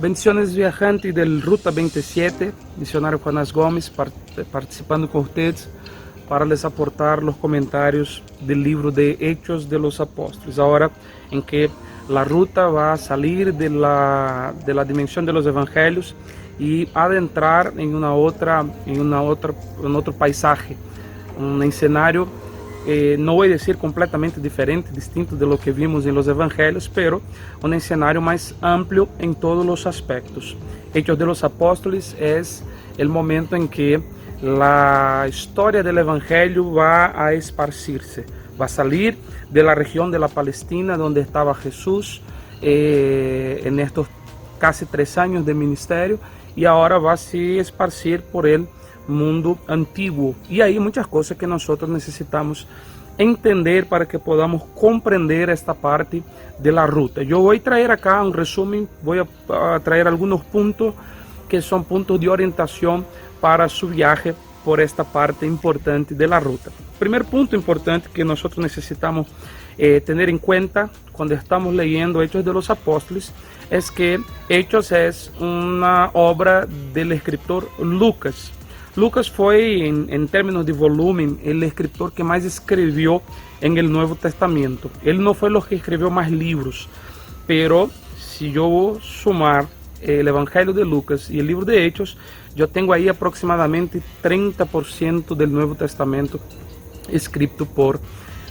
Bendiciones viajantes del Ruta 27, misionario Jonás Gómez, participando con ustedes para les aportar los comentarios del libro de Hechos de los Apóstoles. Ahora en que la ruta va a salir de la dimensión de los evangelios y adentrar en otro paisaje, un escenario, no voy a decir completamente diferente, distinto de lo que vimos en los evangelios, pero un escenario más amplio en todos los aspectos. Hechos de los Apóstoles es el momento en que la historia del evangelio va a esparcirse, va a salir de la región de la Palestina donde estaba Jesús en estos casi 3 años de ministerio, y ahora va a se esparcir por el mundo antiguo. Y hay muchas cosas que nosotros necesitamos entender para que podamos comprender esta parte de la ruta. Yo voy a traer acá un resumen, voy a traer algunos puntos que son puntos de orientación para su viaje por esta parte importante de la ruta. Primer punto importante que nosotros necesitamos tener en cuenta cuando estamos leyendo Hechos de los Apóstoles es que Hechos es una obra del escritor Lucas. Lucas fue, en términos de volumen, el escritor que más escribió en el Nuevo Testamento. Él no fue el que escribió más libros, pero si yo sumar el Evangelio de Lucas y el libro de Hechos, yo tengo ahí aproximadamente 30% del Nuevo Testamento escrito por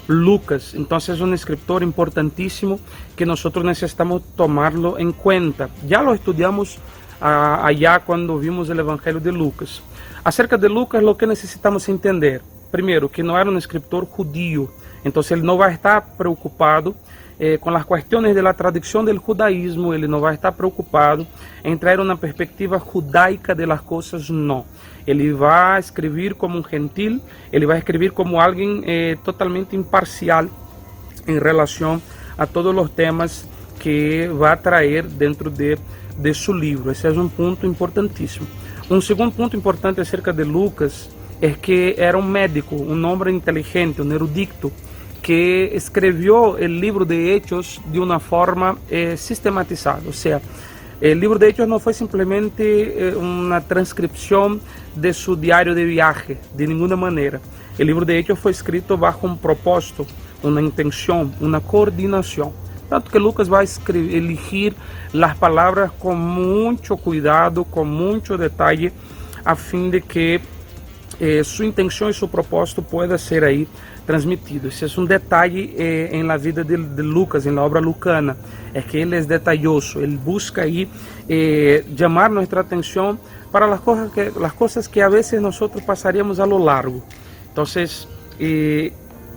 Lucas. Entonces es un escritor importantísimo que nosotros necesitamos tomarlo en cuenta. Ya lo estudiamos allá cuando vimos el Evangelio de Lucas. Acerca de Lucas, lo que necesitamos entender, primero, que no era un escritor judío, entonces él no va a estar preocupado con las cuestiones de la tradición del judaísmo, él no va a estar preocupado en traer una perspectiva judaica de las cosas, no. Él va a escribir como un gentil, él va a escribir como alguien totalmente imparcial en relación a todos los temas que va a traer dentro de su libro. Ese es un punto importantísimo. Un segundo punto importante acerca de Lucas es que era un médico, un hombre inteligente, un erudito, que escribió el libro de Hechos de una forma sistematizada. O sea, el libro de Hechos no fue simplemente una transcripción de su diario de viaje, de ninguna manera. El libro de Hechos fue escrito bajo un propósito, una intención, una coordinación. Tanto que Lucas va a elegir las palabras con mucho cuidado, con mucho detalle, a fin de que su intención y su propósito pueda ser ahí transmitido. Ese es un detalle en la vida de Lucas, en la obra lucana, es que él es detalloso, él busca ahí llamar nuestra atención para las cosas que a veces nosotros pasaríamos a lo largo. Entonces,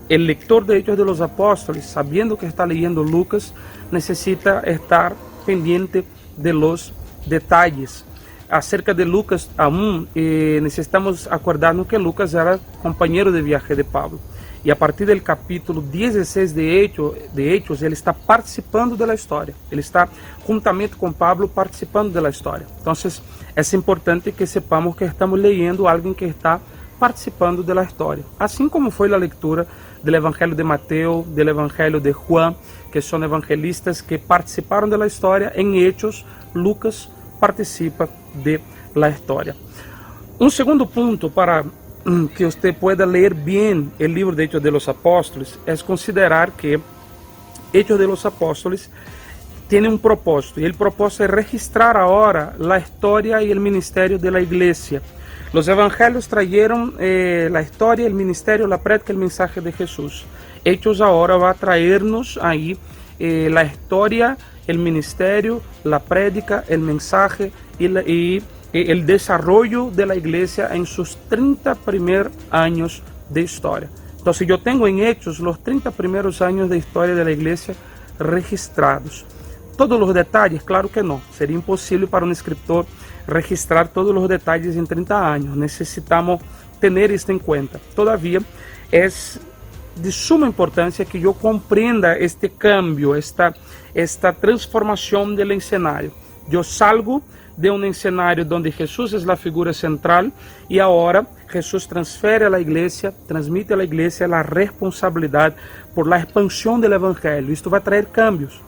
el lector de Hechos de los Apóstoles, sabiendo que está leyendo Lucas, necesita estar pendiente de los detalles. Acerca de Lucas aún, necesitamos acordarnos que Lucas era compañero de viaje de Pablo. Y a partir del capítulo 16 de Hechos, ele está participando da história. Ele está, juntamente com Pablo, participando da história. Então, é importante que sepamos que estamos lendo alguém que está participando da história. Assim como foi a leitura do Evangelho de Mateus, do Evangelho de Juan, que são evangelistas que participaram da história. Em Hechos, Lucas participa de la história. Um segundo ponto para que você pueda ler bem o livro de Hechos de los Apóstoles é considerar que Hechos de los Apóstoles tem um propósito, e o propósito é registrar agora a história e o ministério da igreja. Os evangelhos trajeron a história, o ministério, a prédica, o mensaje de Jesús. Hechos agora vai traernos aí a história, o ministério, a prédica, o mensaje e el desarrollo de la iglesia en sus 30 primeros años de historia. Entonces yo tengo en Hechos los 30 primeros años de historia de la iglesia registrados. Todos los detalles, claro que no. Sería imposible para un escritor registrar todos los detalles en 30 años. Necesitamos tener esto en cuenta. Todavía es de suma importancia que yo comprenda este cambio, esta transformación del escenario. Yo salgo de um cenário onde Jesus é a figura central e agora Jesus transfere à igreja, transmite à igreja a responsabilidade por la expansão do evangelho. Isto vai trazer cambios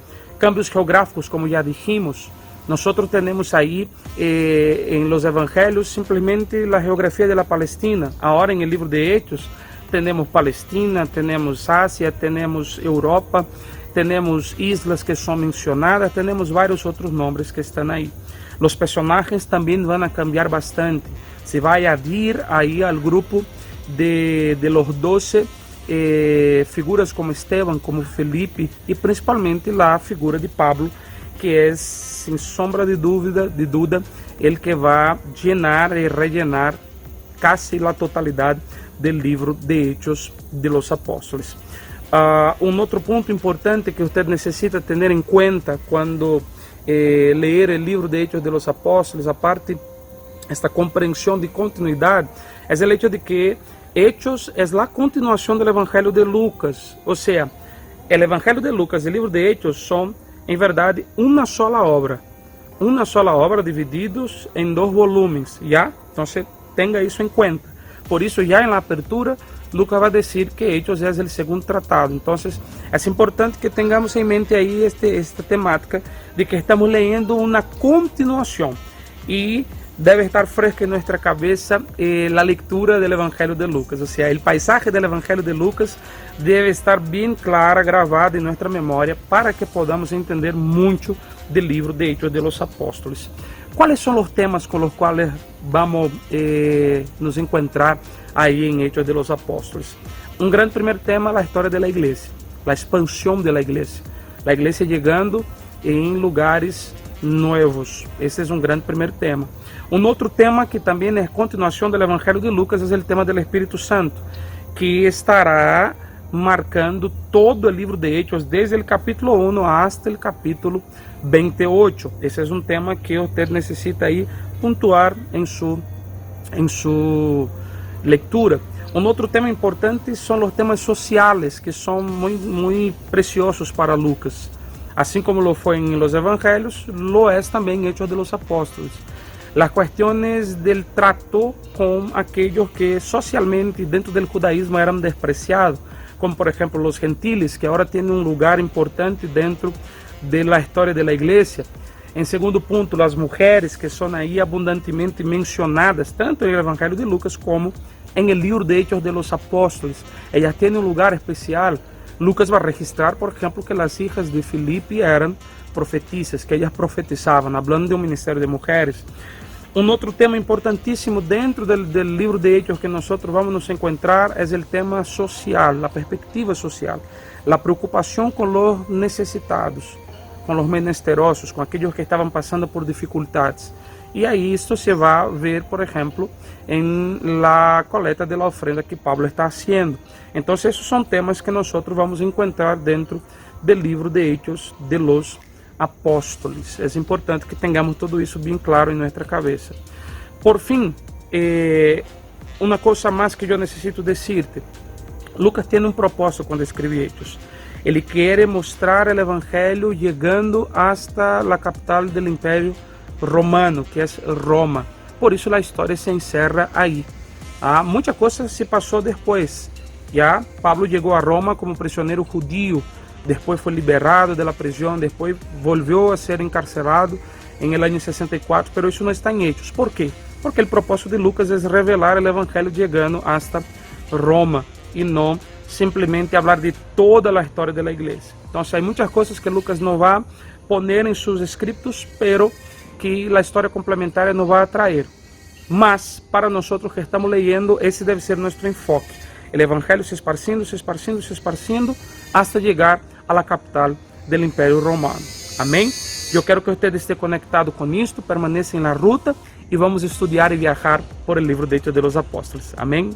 geográficos, como já dijimos, Nosotros tenemos ahí en los evangelios simplemente la geografía de la Palestina. Ahora en el libro de Hechos tenemos Palestina, tenemos Asia, tenemos Europa, tenemos islas que son mencionadas, tenemos varios otros nombres que están ahí. Los personajes también van a cambiar bastante. Se va a añadir ahí al grupo de los 12 figuras como Esteban, como Felipe y principalmente la figura de Pablo, que es sin sombra de duda el que va a llenar y rellenar casi la totalidad del libro de Hechos de los Apóstoles. Un otro punto importante que usted necesita tener en cuenta cuando leer el libro de Hechos de los Apóstoles, aparte esta comprensión de continuidad, es el hecho de que Hechos es la continuación del Evangelio de Lucas. O sea, el Evangelio de Lucas y el libro de Hechos son, en verdad, una sola obra divididos en 2 volúmenes, ¿ya? Entonces, tenga eso en cuenta. Por eso, ya en la apertura, Lucas va a decir que Hechos es el segundo tratado. Entonces, es importante que tengamos en mente ahí esta temática de que estamos leyendo una continuación y debe estar fresca en nuestra cabeza la lectura del Evangelio de Lucas. O sea, el paisaje del Evangelio de Lucas debe estar bien clara, grabada en nuestra memoria para que podamos entender mucho del libro de Hechos de los Apóstoles. ¿Cuáles son los temas con los cuales vamos nos encontrar ahí en Hechos de los Apóstoles? Un gran primer tema, la historia de la iglesia, la expansión de la iglesia llegando en lugares nuevos. Ese es un gran primer tema. Un otro tema que también es continuación del Evangelio de Lucas es el tema del Espíritu Santo, que estará marcando todo el libro de Hechos desde el capítulo 1 hasta el capítulo 28. Ese es un tema que usted necesita ahí puntuar en su lectura. Un otro tema importante son los temas sociales, que son muy preciosos para Lucas. Así como lo fue en los Evangelios, lo es también en Hechos de los Apóstoles. Las cuestiones del trato con aquellos que socialmente dentro del judaísmo eran despreciados, como por ejemplo los gentiles, que ahora tienen un lugar importante dentro de la historia de la iglesia. En segundo punto, las mujeres, que son ahí abundantemente mencionadas, tanto en el Evangelio de Lucas como en el libro de Hechos de los Apóstoles. Ellas tienen un lugar especial. Lucas va a registrar, por ejemplo, que las hijas de Filipe eran profetisas, que ellas profetizaban, hablando de un ministerio de mujeres. Un otro tema importantísimo dentro del libro de Hechos que nosotros vamos a encontrar es el tema social, la perspectiva social, la preocupación con los necesitados, con los menesterosos, con aquellos que estaban pasando por dificultades. Y ahí esto se va a ver, por ejemplo, en la coleta de la ofrenda que Pablo está haciendo. Entonces, esos son temas que nosotros vamos a encontrar dentro del libro de Hechos de los Apóstoles. Es importante que tengamos todo eso bien claro en nuestra cabeza. Por fin, una cosa más que yo necesito decirte. Lucas tiene un propósito cuando escribe Hechos. Él quiere mostrar el Evangelio llegando hasta la capital del Imperio Romano, que es Roma. Por eso la historia se encerra ahí. Muchas cosas se pasó después. Ya Pablo llegó a Roma como prisionero judío. Después fue liberado de la prisión, después volvió a ser encarcelado en el año 64, pero eso no está en Hechos. ¿Por qué? Porque el propósito de Lucas es revelar el Evangelio llegando hasta Roma y no simplemente hablar de toda la historia de la iglesia. Entonces hay muchas cosas que Lucas no va a poner en sus escritos, pero que la historia complementaria nos va a traer. Mas para nosotros que estamos leyendo, ese debe ser nuestro enfoque. El Evangelio se esparciendo hasta llegar a la capital del Imperio Romano. Amém? Eu quero que você esteja conectado com isto, permaneça na ruta e vamos estudar e viajar por el livro de Hechos de los Apóstoles. Amém?